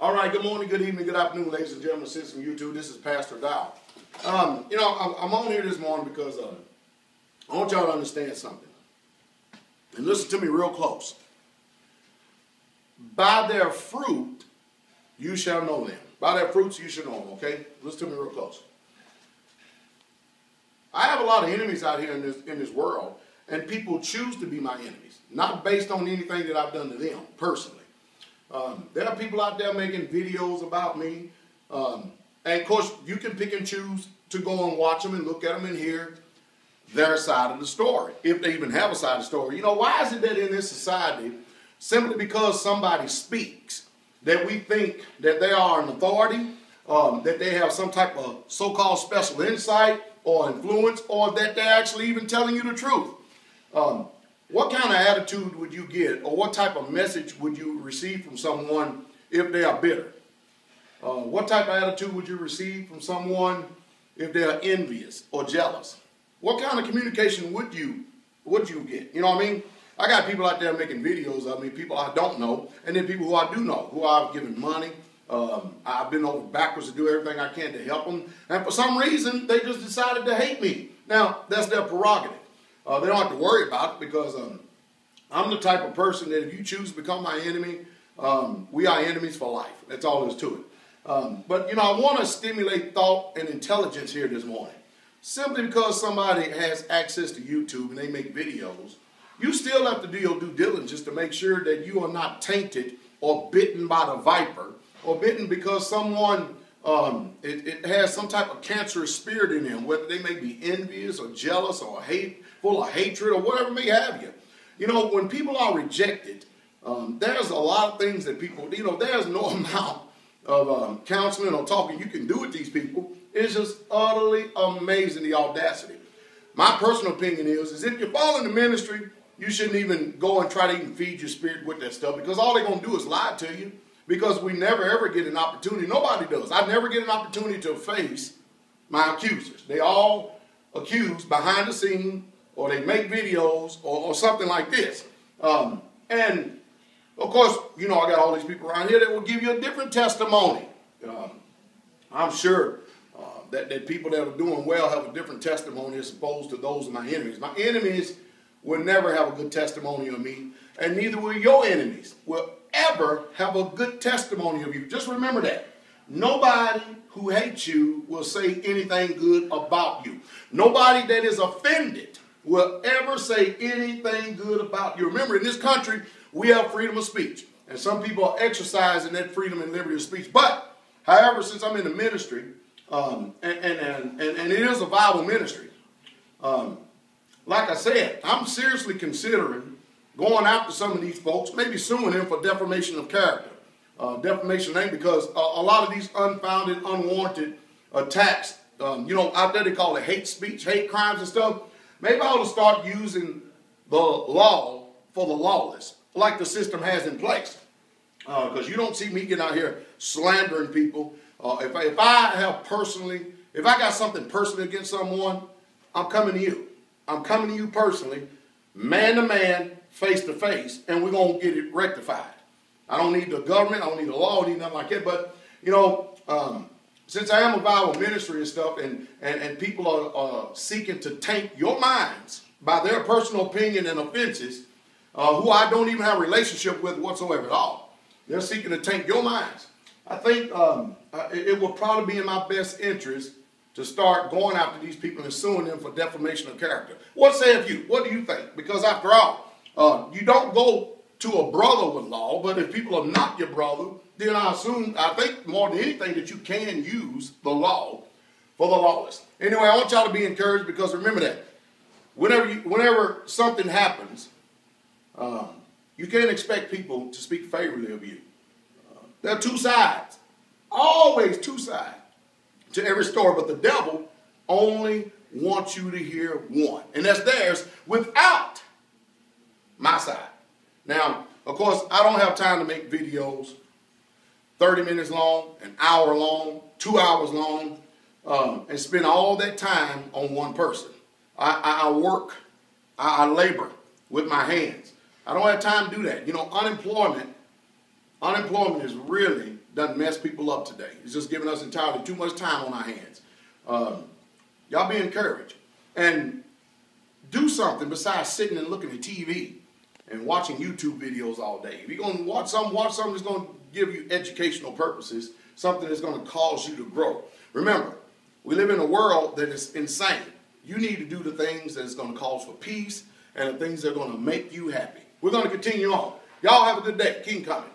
All right, good morning, good evening, good afternoon, ladies and gentlemen, citizens from YouTube. This is Pastor Dowell. I'm on here this morning because I want y'all to understand something. And listen to me real close. By their fruit, you shall know them. By their fruits, you shall know them, okay? Listen to me real close. I have a lot of enemies out here in this world, and people choose to be my enemies, not based on anything that I've done to them personally. There are people out there making videos about me, and of course, you can pick and choose to go and watch them and look at them and hear their side of the story, if they even have a side of the story. You know, why is it that in this society, simply because somebody speaks, that we think that they are an authority, that they have some type of so-called special insight or influence, or that they're actually even telling you the truth? What kind of attitude would you get, or what type of message would you receive from someone if they are bitter? What type of attitude would you receive from someone if they are envious or jealous? What kind of communication would you get? You know what I mean? I got people out there making videos of me, people I don't know, and then people who I do know, who I've given money. I've been over backwards to do everything I can to help them. And for some reason, they just decided to hate me. Now, that's their prerogative. They don't have to worry about it because I'm the type of person that if you choose to become my enemy, we are enemies for life. That's all there is to it. But, I want to stimulate thought and intelligence here this morning. Simply because somebody has access to YouTube and they make videos, you still have to do your due diligence to make sure that you are not tainted or bitten by the viper, or bitten because someone it has some type of cancerous spirit in them, whether they may be envious or jealous or full of hatred or whatever may have you. When people are rejected, there's a lot of things that people, there's no amount of counseling or talking you can do with these people. It's just utterly amazing, the audacity. My personal opinion is if you're following the ministry, you shouldn't even go and try to even feed your spirit with that stuff, because all they're going to do is lie to you, because we never ever get an opportunity. Nobody does. I never get an opportunity to face my accusers. They all accuse behind the scene, or they make videos or something like this. And of course, I got all these people around here that will give you a different testimony. I'm sure that people that are doing well have a different testimony as opposed to those of my enemies. My enemies will never have a good testimony of me, and neither will your enemies will ever have a good testimony of you. Just remember that. Nobody who hates you will say anything good about you. Nobody that is offended will ever say anything good about you. Remember, in this country, we have freedom of speech, and some people are exercising that freedom and liberty of speech. But, however, since I'm in the ministry, and it is a viable ministry, like I said, I'm seriously considering going after some of these folks, maybe suing them for defamation of character. Defamation of name, because a lot of these unfounded, unwarranted attacks, out there they call it hate speech, hate crimes and stuff. Maybe I ought to start using the law for the lawless, like the system has in place. Because you don't see me getting out here slandering people. If I got something personally against someone, I'm coming to you. I'm coming to you personally, man to man, face to face, and we're going to get it rectified. I don't need the government, I don't need the law, I don't need nothing like that. But, since I am a viable ministry and stuff, and people are seeking to taint your minds by their personal opinion and offenses, who I don't even have a relationship with whatsoever at all. They're seeking to taint your minds. I think it will probably be in my best interest to start going after these people and suing them for defamation of character. What sayeth you? What do you think? Because after all, you don't go to a brother with law, but if people are not your brother, then I think more than anything that you can use the law for the lawless. Anyway, I want y'all to be encouraged, because remember that whenever something happens, you can't expect people to speak favorably of you. There are two sides, always two sides to every story, but the devil only wants you to hear one, and that's theirs without my side. Now, of course, I don't have time to make videos 30 minutes long, an hour long, 2 hours long, and spend all that time on one person. I work, I labor with my hands. I don't have time to do that. Unemployment is really done messed people up today. It's just giving us entirely too much time on our hands. Y'all be encouraged. And do something besides sitting and looking at TV and watching YouTube videos all day. If you're going to watch something that's going to give you educational purposes, something that's going to cause you to grow. Remember, we live in a world that is insane. You need to do the things that is going to cause for peace and the things that are going to make you happy. We're going to continue on. Y'all have a good day. Keep coming.